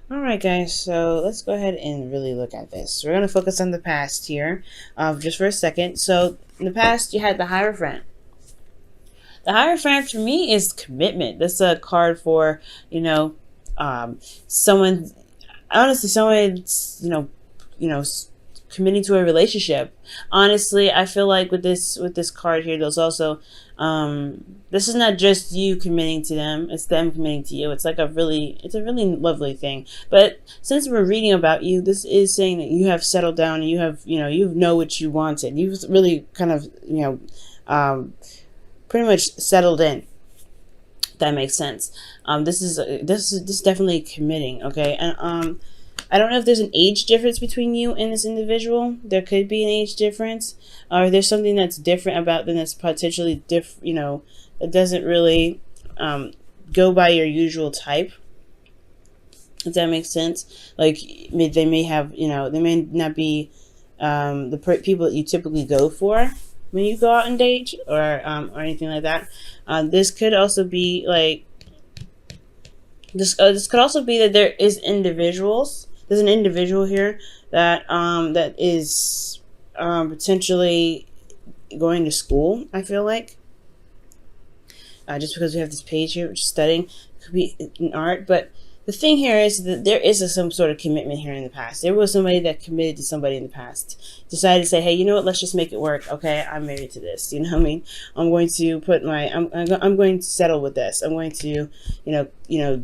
All right, guys, so let's go ahead and really look at this. We're going to focus on the past here just for a second. So, in the past, you had the Hierophant. The Hierophant for me is commitment. This is a card for, you know, someone, honestly, someone's, committing to a relationship. Honestly, I feel like with this card here, there's also this is not just you committing to them, it's them committing to you. It's a really lovely thing. But since we're reading about you, this is saying that you have settled down and you know what you wanted. You've really kind of, pretty much settled in. That makes sense. This is definitely committing, okay? And I don't know if there's an age difference between you and this individual. There could be an age difference, or there's something that's different about them that's potentially different. That doesn't really go by your usual type. If that makes sense, like they may have, they may not be people that you typically go for when you go out and date, or anything like that. This could also be like this could also be that there is individuals. There's an individual here that is potentially going to school. I feel like just because we have this page here, which is studying, it could be in art, but the thing here is that there is some sort of commitment here in the past. There was somebody that committed to somebody in the past, decided to say, hey, you know what, let's just make it work. Okay, I'm married to this. You know what I mean? I'm going to I'm going to settle with this. I'm going to,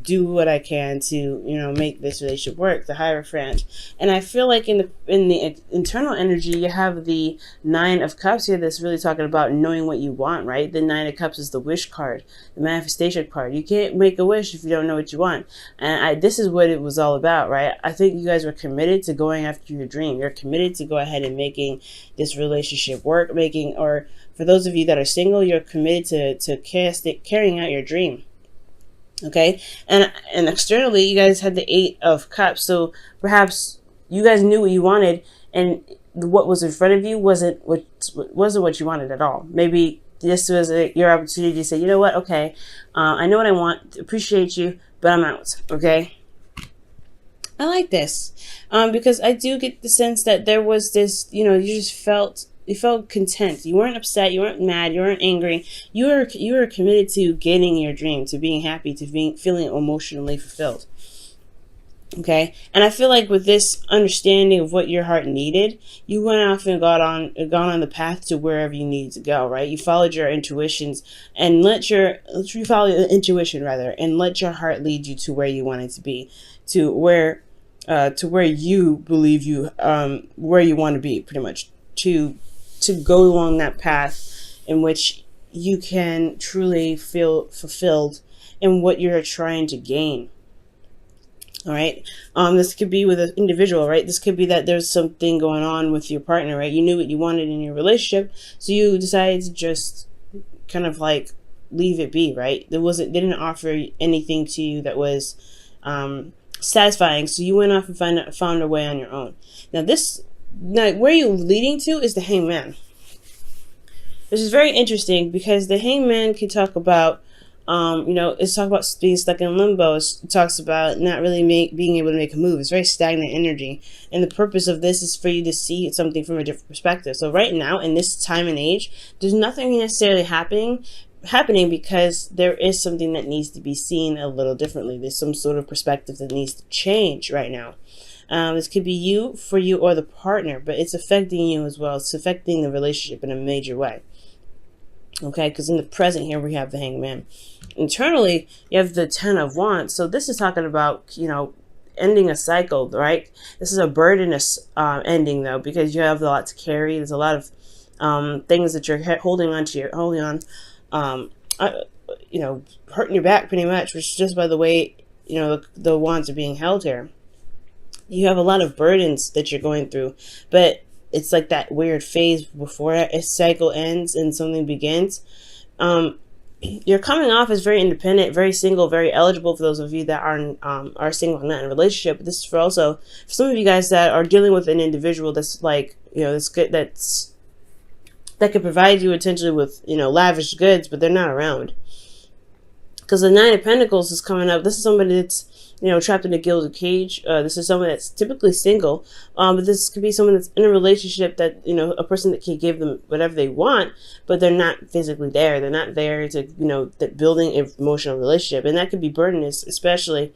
do what I can to, make this relationship work. The Hierophant. And I feel like in the internal energy, you have the Nine of Cups here that's really talking about knowing what you want, right? The Nine of Cups is the wish card, the manifestation card. You can't make a wish if you don't know what you want. And this is what it was all about, right? I think you guys were committed to going after your dream. You're committed to go ahead and making this relationship work, or for those of you that are single, you're committed to carrying out your dream. Okay, and externally, you guys had the Eight of Cups, so perhaps you guys knew what you wanted, and what was in front of you wasn't what you wanted at all. Maybe this was your opportunity to say, you know what, okay, I know what I want, appreciate you, but I'm out. Okay, I like this because I do get the sense that there was this, you felt content. You weren't upset. You weren't mad. You weren't angry. You were committed to getting your dream, to being happy, to feeling emotionally fulfilled. Okay, and I feel like with this understanding of what your heart needed, you went off and gone on the path to wherever you needed to go. Right, you followed your intuitions and you follow your intuition rather, and let your heart lead you to where you wanted to be, to where you believe where you want to be, pretty much to go along that path in which you can truly feel fulfilled in what you're trying to gain. All right. This could be with an individual, right? This could be that there's something going on with your partner, right? You knew what you wanted in your relationship, so you decided to just kind of like leave it be, right? They didn't offer anything to you that was satisfying, so you went off and found a way on your own. Now, where you're leading to is the Hangman. This is very interesting because the Hangman can talk about it's talk about being stuck in limbo. It talks about not really being able to make a move. It's very stagnant energy. And the purpose of this is for you to see something from a different perspective. So right now, in this time and age, there's nothing necessarily happening because there is something that needs to be seen a little differently. There's some sort of perspective that needs to change right now. This could be for you, or the partner, but it's affecting you as well. It's affecting the relationship in a major way. Okay, because in the present here we have the Hangman. Internally, you have the Ten of Wands. So this is talking about, ending a cycle, right? This is a burdenous ending, though, because you have a lot to carry. There's a lot of things that you're holding on, hurting your back pretty much, which is just by the way, the wands are being held here. You have a lot of burdens that you're going through, but it's like that weird phase before a cycle ends and something begins. You're coming off as very independent, very single, very eligible for those of you that are single and not in a relationship. But this is for some of you guys that are dealing with an individual that's like, that's good, that could provide you potentially with, lavish goods, but they're not around. Because the Nine of Pentacles is coming up. This is somebody that's, trapped in a gilded cage. This is someone that's typically single, but this could be someone that's in a relationship that, a person that can give them whatever they want, but they're not physically there. They're not there to, building an emotional relationship. And that could be burdenous, especially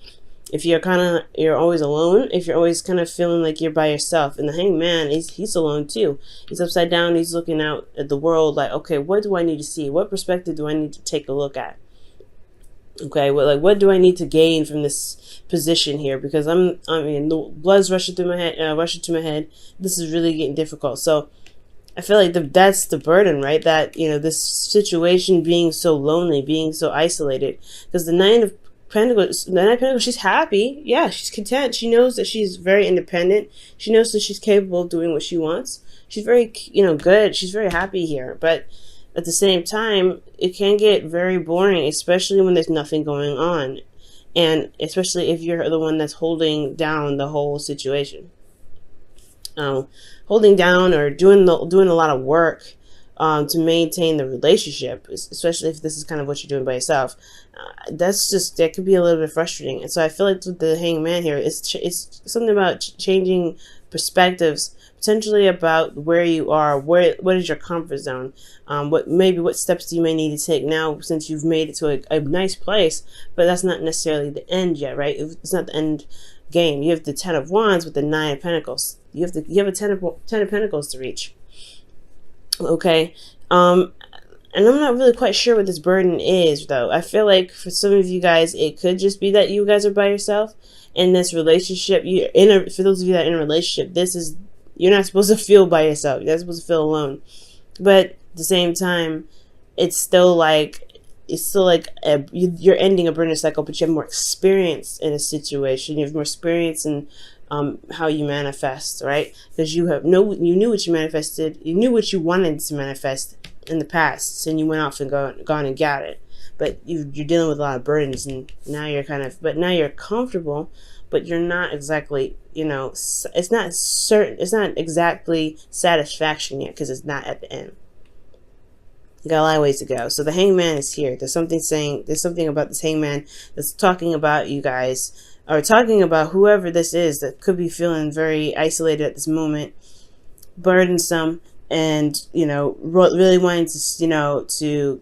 if you're always alone, if you're always kind of feeling like you're by yourself. And the Hanged Man, he's alone too. He's upside down. He's looking out at the world like, okay, what do I need to see? What perspective do I need to take a look at? Okay, what do I need to gain from this position here? Because the blood's rushing through my head, rushing to my head. This is really getting difficult. So I feel like that's the burden, right? That, this situation being so lonely, being so isolated. Because the Nine of Pentacles, she's happy. Yeah, she's content. She knows that she's very independent. She knows that she's capable of doing what she wants. She's very, good. She's very happy here. But at the same time, it can get very boring, especially when there's nothing going on. And especially if you're the one that's holding down the whole situation. Holding down or doing a lot of work to maintain the relationship, especially if this is kind of what you're doing by yourself. That could be a little bit frustrating. And so I feel like with the Hanged Man here, it's something about changing perspectives, potentially about where you are, what is your comfort zone, what steps do you may need to take now since you've made it to a nice place, but that's not necessarily the end yet, right? It's not the end game. You have the Ten of Wands with the Nine of Pentacles. You have a Ten of Pentacles to reach. Okay, and I'm not really quite sure what this burden is, though. I feel like for some of you guys, it could just be that you guys are by yourself in this relationship. For those of you that are in a relationship, you're not supposed to feel by yourself. You're not supposed to feel alone. But at the same time, it's still like you're ending a burden cycle, but you have more experience in a situation. You have more experience in how you manifest, right? Because you knew what you manifested. You knew what you wanted to manifest in the past, and you went off and gone and got it. But you're dealing with a lot of burdens, and now you're comfortable, but you're not exactly, it's not certain. It's not exactly satisfaction yet because it's not at the end. You got a lot of ways to go. So the Hanged Man is here. There's something about this Hanged Man that's talking about you guys, or talking about whoever this is that could be feeling very isolated at this moment, burdensome, and really wanting to to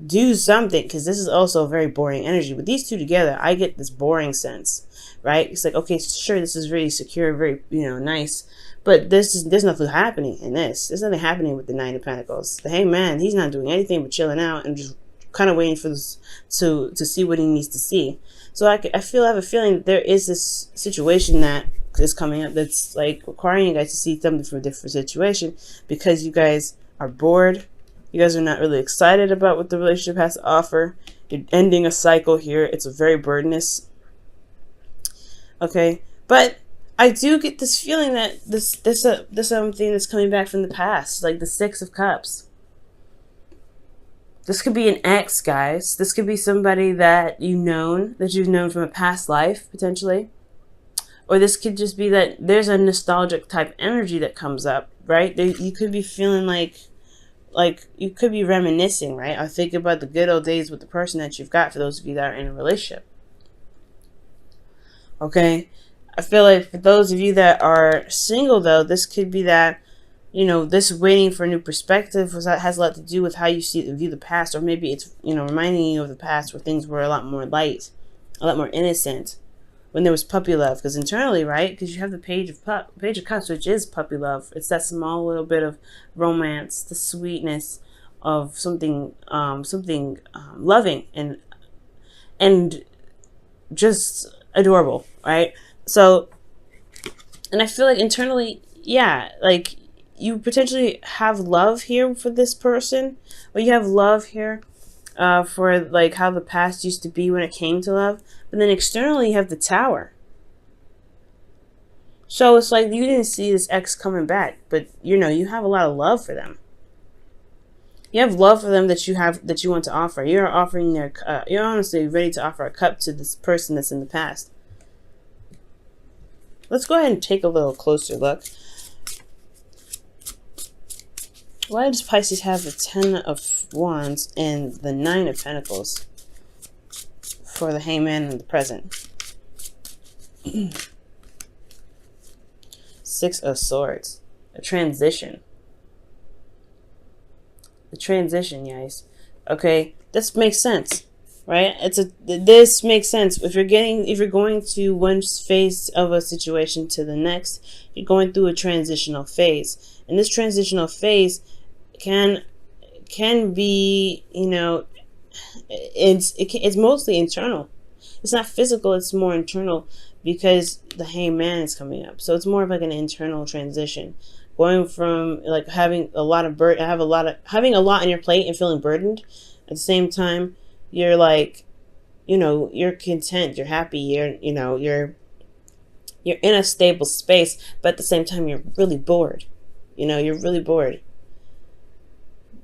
do something, because this is also a very boring energy. With these two together, I get this boring sense, right? It's like, okay, sure, this is really secure, very nice, but there's nothing happening in this. There's nothing happening with the Nine of Pentacles. The Hanged Man, he's not doing anything but chilling out and just kind of waiting for this to see what he needs to see. So I have a feeling that there is this situation that is coming up that's like requiring you guys to see something from a different situation, because you guys are bored. You guys are not really excited about what the relationship has to offer. You're ending a cycle here. It's a very burdenous. Okay, but I do get this feeling that this something that's coming back from the past, like the Six of Cups. This could be an ex, guys. This could be somebody that you've known from a past life, potentially. Or this could just be that there's a nostalgic type energy that comes up, right? You could be feeling like you could be reminiscing, right? Or think about the good old days with the person that you've got, for those of you that are in a relationship. Okay? I feel like for those of you that are single, though, this could be that, this waiting for a new perspective has a lot to do with how you view the past, or maybe it's, reminding you of the past where things were a lot more light, a lot more innocent, when there was puppy love. Because internally, right, because you have the Page of Cups, which is puppy love. It's that small little bit of romance, the sweetness of something loving and just adorable, right? So, and I feel like internally, yeah, like you potentially have love here for this person, or you have love here for like how the past used to be when it came to love. But then externally, you have the Tower. So it's like you didn't see this ex coming back, but you have a lot of love for them. You have love for them that you want to offer. You're offering you're honestly ready to offer a cup to this person that's in the past. Let's go ahead and take a little closer look. Why does Pisces have the Ten of Wands and the Nine of Pentacles for the Hanged Man in the present? Six of Swords. A transition. The transition, guys. Okay, this makes sense, right? This makes sense. If you're going to one phase of a situation to the next, you're going through a transitional phase, and this transitional phase can be, it's mostly internal. It's not physical, it's more internal, because the Hangman is coming up. So it's more of like an internal transition, going from like having a lot on your plate and feeling burdened. At the same time, you're like, you're content, you're happy, you're in a stable space, but at the same time you're really bored. You're really bored.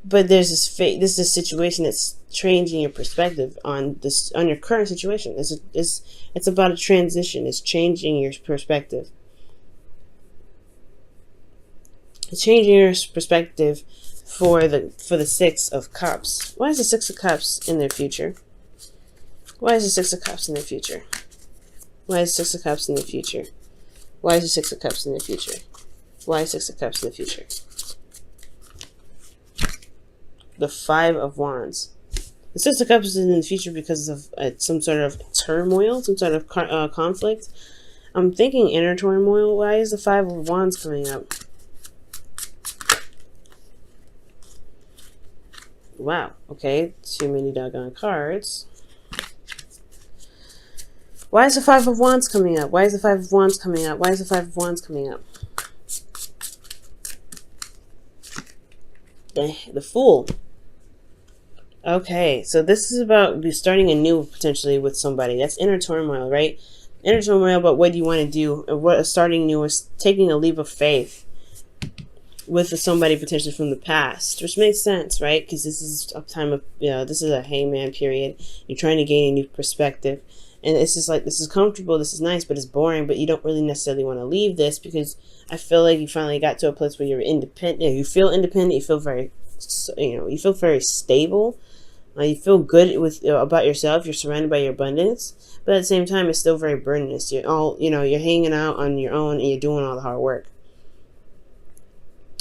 But there's this is a situation that's changing your perspective on your current situation. It's about a transition. It's changing your perspective. It's changing your perspective for the Six of Cups. Why is the Six of Cups in their future? Why is the Six of Cups in their future? Why is the Six of Cups in the future? Why is the Six of Cups in the future? Why is Six of Cups in the future? The Five of Wands. The Six of Cups is in the future because of some sort of turmoil, some sort of conflict. I'm thinking inner turmoil. Why is the Five of Wands coming up? Wow. Okay. Too many doggone cards. Why is the Five of Wands coming up? Why is the Five of Wands coming up? Why is the Five of Wands coming up? The Fool. Okay, so this is about starting anew potentially with somebody. That's inner turmoil, right? Inner turmoil about what you want to do. What starting new is taking a leap of faith with somebody potentially from the past, which makes sense, right? Because this is a time of, this is a Hangman period. You're trying to gain a new perspective. And it's just like, this is comfortable, this is nice, but it's boring, but you don't really necessarily want to leave this, because I feel like you finally got to a place where you're independent. You feel independent, you feel very, you feel very stable. You feel good about yourself. You're surrounded by your abundance, but at the same time, it's still very burdensome. You're all, you're hanging out on your own and you're doing all the hard work.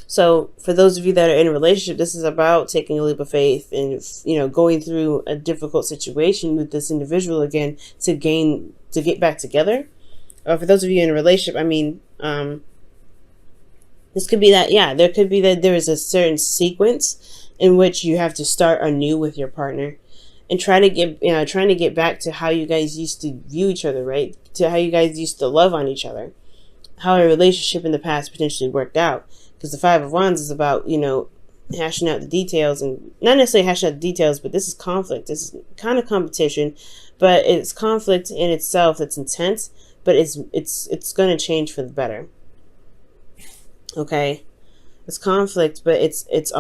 So for those of you that are in a relationship, this is about taking a leap of faith and, going through a difficult situation with this individual again to get back together. Or for those of you in a relationship, this could be that, there could be that there is a certain sequence in which you have to start anew with your partner and trying to get back to how you guys used to view each other, right? To how you guys used to love on each other, how a relationship in the past potentially worked out. Because the Five of Wands is about, hashing out the details, and not necessarily hashing out the details, but this is conflict. This is kind of competition, but it's conflict in itself that's intense, but it's going to change for the better. Okay? It's conflict, but it's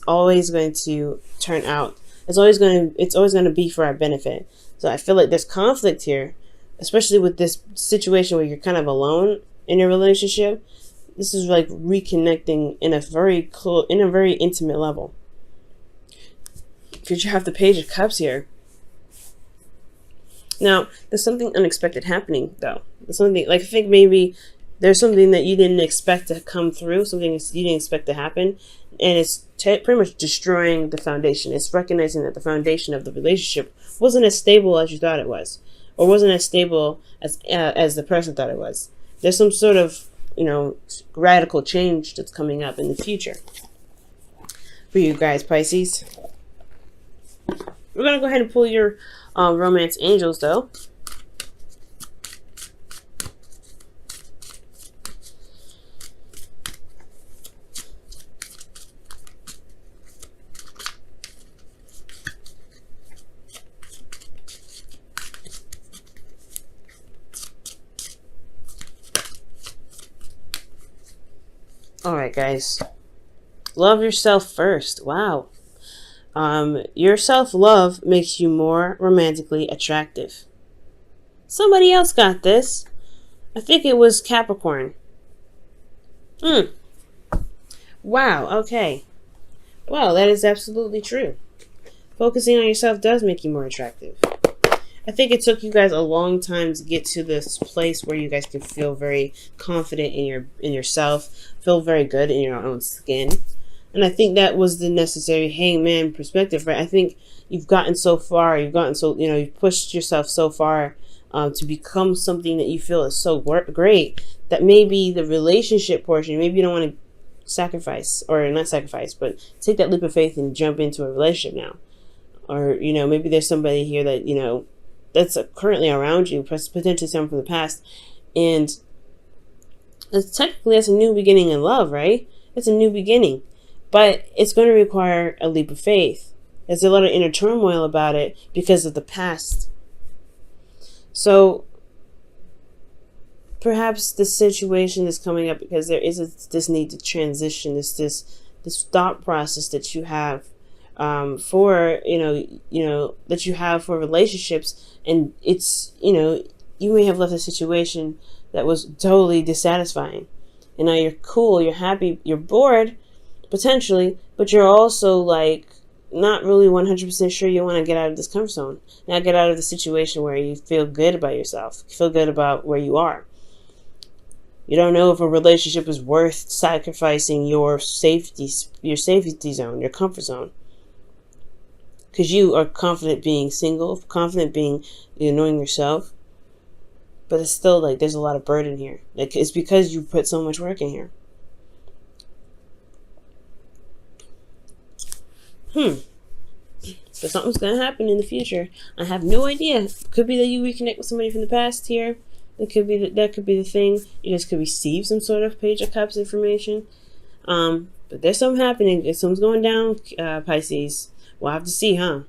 always going to turn out. It's always going to be for our benefit. So I feel like there's conflict here, especially with this situation where you're kind of alone in your relationship. This is like reconnecting in a very intimate level. Because you have the Page of Cups here. Now, there's something unexpected happening, though. There's something, like, I think maybe there's something that you didn't expect to come through, something you didn't expect to happen, and it's pretty much destroying the foundation. It's recognizing that the foundation of the relationship wasn't as stable as you thought it was, or wasn't as stable as the person thought it was. There's some sort of, radical change that's coming up in the future for you guys, Pisces. We're going to go ahead and pull your romance angels, though. Alright, guys. Love yourself first. Wow. Your self-love makes you more romantically attractive. Somebody else got this. I think it was Capricorn. Wow, okay. Well, that is absolutely true. Focusing on yourself does make you more attractive. I think it took you guys a long time to get to this place where you guys can feel very confident in yourself, feel very good in your own skin. And I think that was the necessary hangman perspective, right? I think you've gotten so far, you've pushed yourself so far to become something that you feel is so great that maybe the relationship portion, maybe you don't want to sacrifice, or not sacrifice, but take that leap of faith and jump into a relationship now. Or, maybe there's somebody here that, that's currently around you, potentially someone from the past, and that's a new beginning in love, right? It's a new beginning, but it's going to require a leap of faith. There's a lot of inner turmoil about it because of the past. So perhaps the situation is coming up because there is this need to transition, this thought process that you have for that you have for relationships, and it's you may have left a situation that was totally dissatisfying, and now you're cool, you're happy, you're bored potentially, but you're also like not really 100% sure you want to get out of this comfort zone. Now get out of the situation where you feel good about yourself, you feel good about where you are. You don't know if a relationship is worth sacrificing your safety zone, your comfort zone. Because you are confident being single, confident being knowing yourself. But it's still like there's a lot of burden here. Like it's because you put so much work in here. But something's gonna happen in the future. I have no idea. Could be that you reconnect with somebody from the past here. It could be that could be the thing. You just could receive some sort of Page of Cups information. But there's something happening. Something's going down, Pisces. We'll have to see, huh?